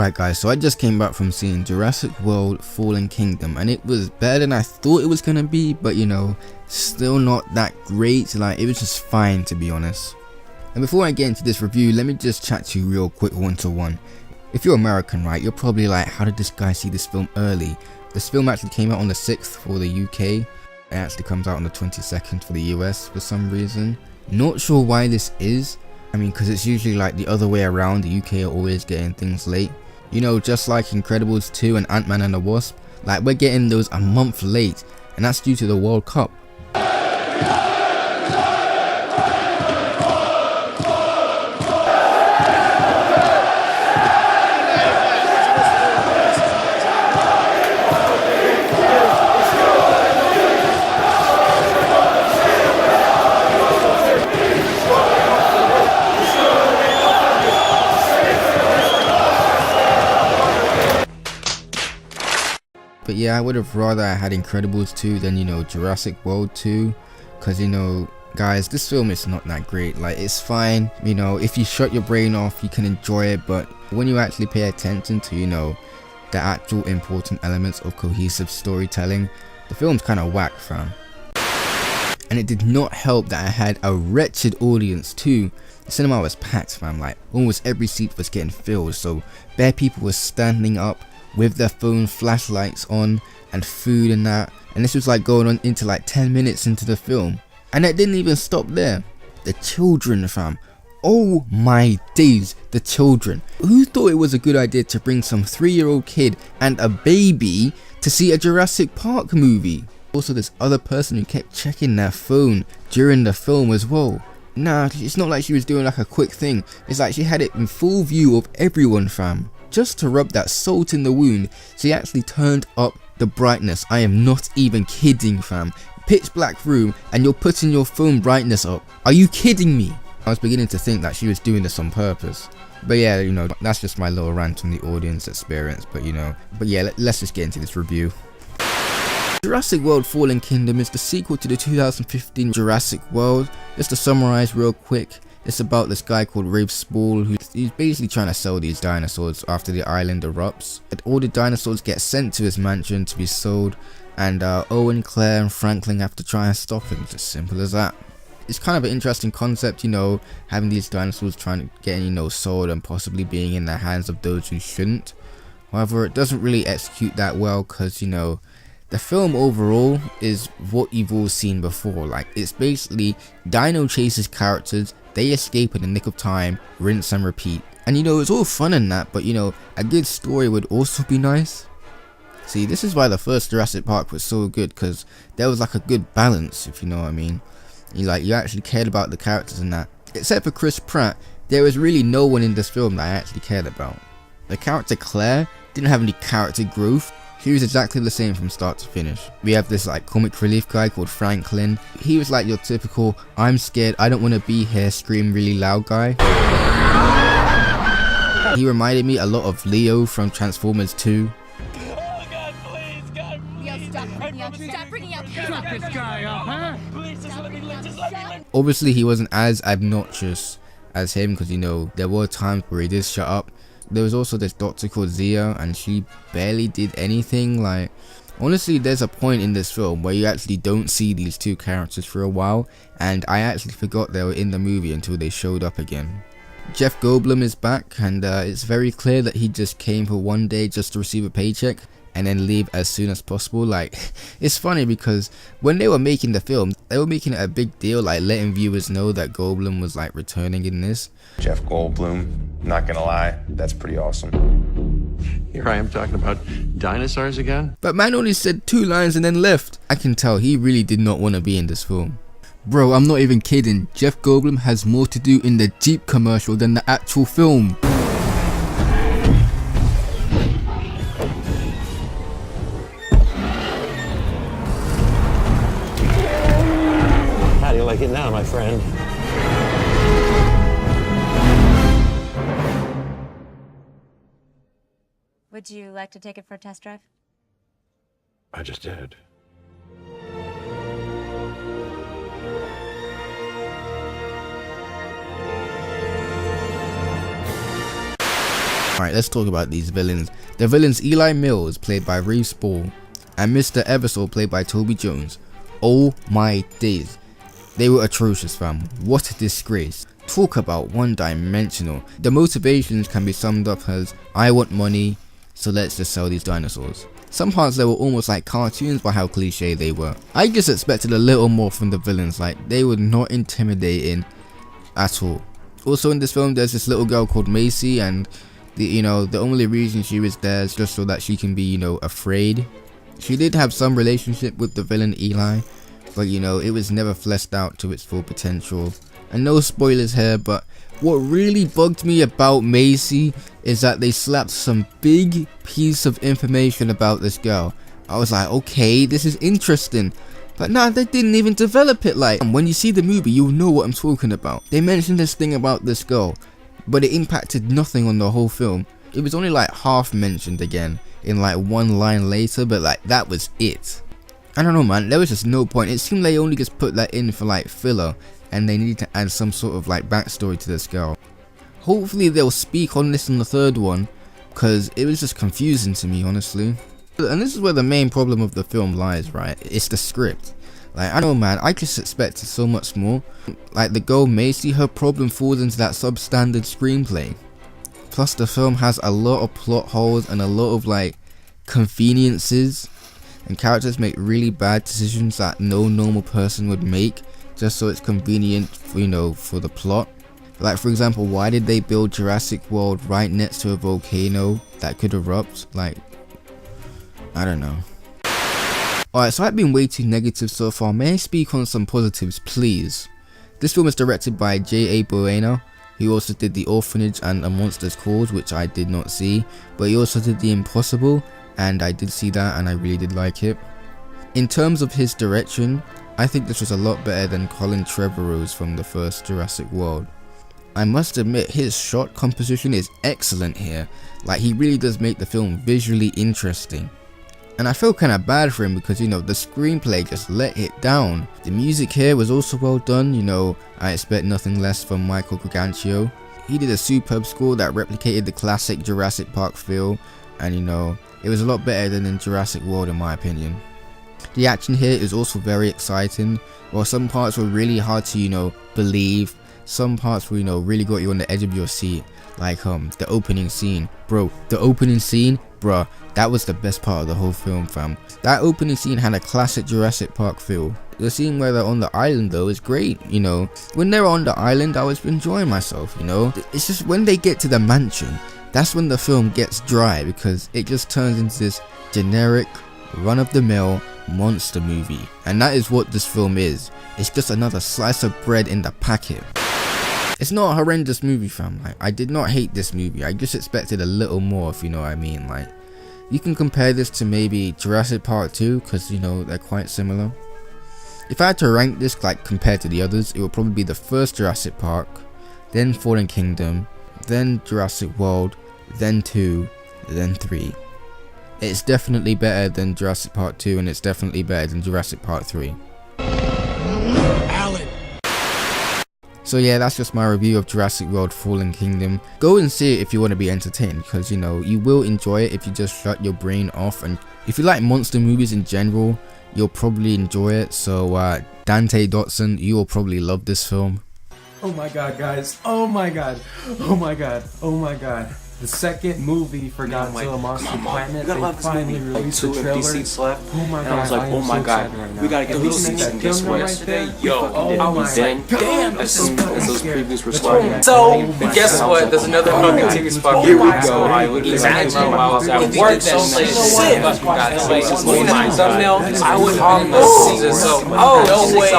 Alright guys, so I just came back from seeing Jurassic World Fallen Kingdom, and it was better than I thought it was gonna be, but you know, still not that great. Like, it was just fine, to be honest. And before I get into this review, let me just chat to you real quick one-to-one. If you're American, right, you're probably like, how did this guy see this film early? This film actually came out on the 6th for the UK. It actually comes out on the 22nd for the US for some reason. Not sure why this is. I mean, because it's usually like the other way around. The UK are always getting things late. You know, just like Incredibles 2 and Ant-Man and the Wasp. Like, we're getting those a month late. And that's due to the World Cup. But yeah, I would have rather I had Incredibles 2 than, you know, Jurassic World 2. Because, you know, guys, this film is not that great. Like, it's fine. You know, if you shut your brain off, you can enjoy it. But when you actually pay attention to, you know, the actual important elements of cohesive storytelling, the film's kind of whack, fam. And it did not help that I had a wretched audience too. The cinema was packed, fam. Like, almost every seat was getting filled. So, bare people were standing up with their phone flashlights on and food and that, and this was like going on into like 10 minutes into the film, and it didn't even stop there. The children, fam, oh my days, the children. Who thought it was a good idea to bring some 3-year-old kid and a baby to see a Jurassic Park movie? Also, this other person who kept checking their phone during the film as well. Nah, it's not like she was doing like a quick thing. It's like she had it in full view of everyone, fam. Just to rub that salt in the wound, she actually turned up the brightness. I am not even kidding, fam. Pitch black room and you're putting your phone brightness up. Are you kidding me? I was beginning to think that she was doing this on purpose. But yeah, you know, that's just my little rant on the audience experience. But you know, let's just get into this review. Jurassic World Fallen Kingdom is the sequel to the 2015 Jurassic World. Just to summarize real quick, it's about this guy called Rafe Spall who's basically trying to sell these dinosaurs after the island erupts. And all the dinosaurs get sent to his mansion to be sold, and Owen, Claire and Franklin have to try and stop him. It's as simple as that. It's kind of an interesting concept, you know, having these dinosaurs trying to get, you know, sold and possibly being in the hands of those who shouldn't. However, it doesn't really execute that well because, you know, the film overall is what you've all seen before. Like, it's basically Dino chases characters, they escape in the nick of time, rinse and repeat. And you know, it's all fun and that, but you know, a good story would also be nice. See, this is why the first Jurassic Park was so good, because there was like a good balance, if you know what I mean. You actually cared about the characters and that. Except for Chris Pratt, there was really no one in this film that I actually cared about. The character Claire didn't have any character growth. She was exactly the same from start to finish. We have this like comic relief guy called Franklin. He was like your typical I'm scared, I don't want to be here, scream really loud guy. He reminded me a lot of Leo from Transformers 2. Oh God, please, God, please. Stop bringing up. Shut this guy up, huh? Please, just let me live. Obviously he wasn't as obnoxious as him, because you know, there were times where he did shut up. There was also this doctor called Zia, and she barely did anything. Like, honestly, there's a point in this film where you actually don't see these two characters for a while, and I actually forgot they were in the movie until they showed up again. Jeff Goldblum is back, and it's very clear that he just came for one day just to receive a paycheck and then leave as soon as possible. Like, it's funny because when they were making the film, they were making it a big deal, like letting viewers know that Goldblum was like returning in this. Jeff Goldblum, not gonna lie, that's pretty awesome. Here I am talking about dinosaurs again? But man only said 2 lines and then left. I can tell he really did not want to be in this film. Bro, I'm not even kidding. Jeff Goldblum has more to do in the Jeep commercial than the actual film. How do you like it now, my friend? Would you like to take it for a test drive? I just did. Alright, let's talk about these villains. The villains Eli Mills, played by Reeve Spall, and Mr. Eversole, played by Toby Jones. Oh my days. They were atrocious, fam. What a disgrace. Talk about one-dimensional. The motivations can be summed up as, I want money, so let's just sell these dinosaurs. Some parts they were almost like cartoons by how cliche they were. I just expected a little more from the villains, like they were not intimidating at all. Also in this film there's this little girl called Macy, and the only reason she was there is just so that she can be afraid. She did have some relationship with the villain Eli, but it was never fleshed out to its full potential. And no spoilers here, but what really bugged me about Macy is that they slapped some big piece of information about this girl. I was like, okay, this is interesting, but nah, they didn't even develop it. Like, and when you see the movie, you'll know what I'm talking about. They mentioned this thing about this girl, but it impacted nothing on the whole film. It was only like half mentioned again in like one line later, but like that was it. I don't know, man, there was just no point. It seemed they only just put that in for like filler, and they need to add some sort of like backstory to this girl. Hopefully they'll speak on this in the third one, because it was just confusing to me, honestly. And this is where the main problem of the film lies, right? It's the script. Like, I know, man, I just expected so much more. Like the girl Macy, her problem falls into that substandard screenplay. Plus the film has a lot of plot holes and a lot of like conveniences, and characters make really bad decisions that no normal person would make just so it's convenient for, for the plot. Like, for example, why did they build Jurassic World right next to a volcano that could erupt? Like, I don't know. Alright, so I've been way too negative so far. May I speak on some positives, please? This film is directed by J.A. Buena. He also did The Orphanage and A Monster's Cause, which I did not see, but he also did The Impossible, and I did see that and I really did like it. In terms of his direction, I think this was a lot better than Colin Trevorrow's from the first Jurassic World. I must admit, his shot composition is excellent here. Like, he really does make the film visually interesting. And I feel kinda bad for him because the screenplay just let it down. The music here was also well done, I expect nothing less from Michael Gigancio. He did a superb score that replicated the classic Jurassic Park feel, and it was a lot better than in Jurassic World in my opinion. The action here is also very exciting. While some parts were really hard to believe, some parts were really got you on the edge of your seat. Like the opening scene, bro. The opening scene, bruh, that was the best part of the whole film, fam. That opening scene had a classic Jurassic Park feel. The scene where they're on the island though is great, When they're on the island, I was enjoying myself, It's just when they get to the mansion, that's when the film gets dry, because it just turns into this generic, run-of-the-mill monster movie. And that is what this film is. It's just another slice of bread in the packet. It's not a horrendous movie, fam. Like, I did not hate this movie. I just expected a little more, if you know what I mean. Like, you can compare this to maybe Jurassic Park 2, because they're quite similar. If I had to rank this like compared to the others, it would probably be the first Jurassic Park, then Fallen Kingdom, then Jurassic World, then 2, then 3. It's definitely better than Jurassic Park 2, and it's definitely better than Jurassic Park 3. Alan. So yeah, that's just my review of Jurassic World Fallen Kingdom. Go and see it if you want to be entertained, because you will enjoy it if you just shut your brain off. And if you like monster movies in general, you'll probably enjoy it. So Dante Dotson, you will probably love this film. Oh my god, guys. Oh my god. Oh my god. Oh my god. The second movie for Godzilla Monster Planet, they finally released the trailer. Oh my god, I was like, oh my god, we gotta get those seats, and guess what? Yo, I was like, damn, as those previews were starting. So, guess what? There's another fucking ticket spot. Here we go. Imagine while I was at work, so shit. Looking at the thumbnail, I would almost see this. No way.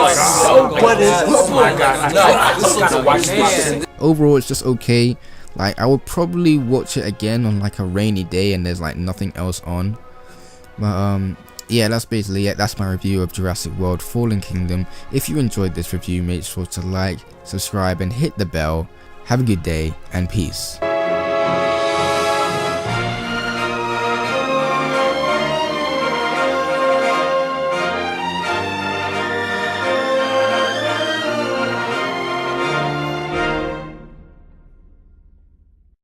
What is? Oh my god, no, this looks like watch this. Overall, it's just okay. Like, I would probably watch it again on like a rainy day and there's like nothing else on. But yeah, that's basically it. That's my review of Jurassic World Fallen Kingdom. If you enjoyed this review, make sure to like, subscribe and hit the bell. Have a good day and peace.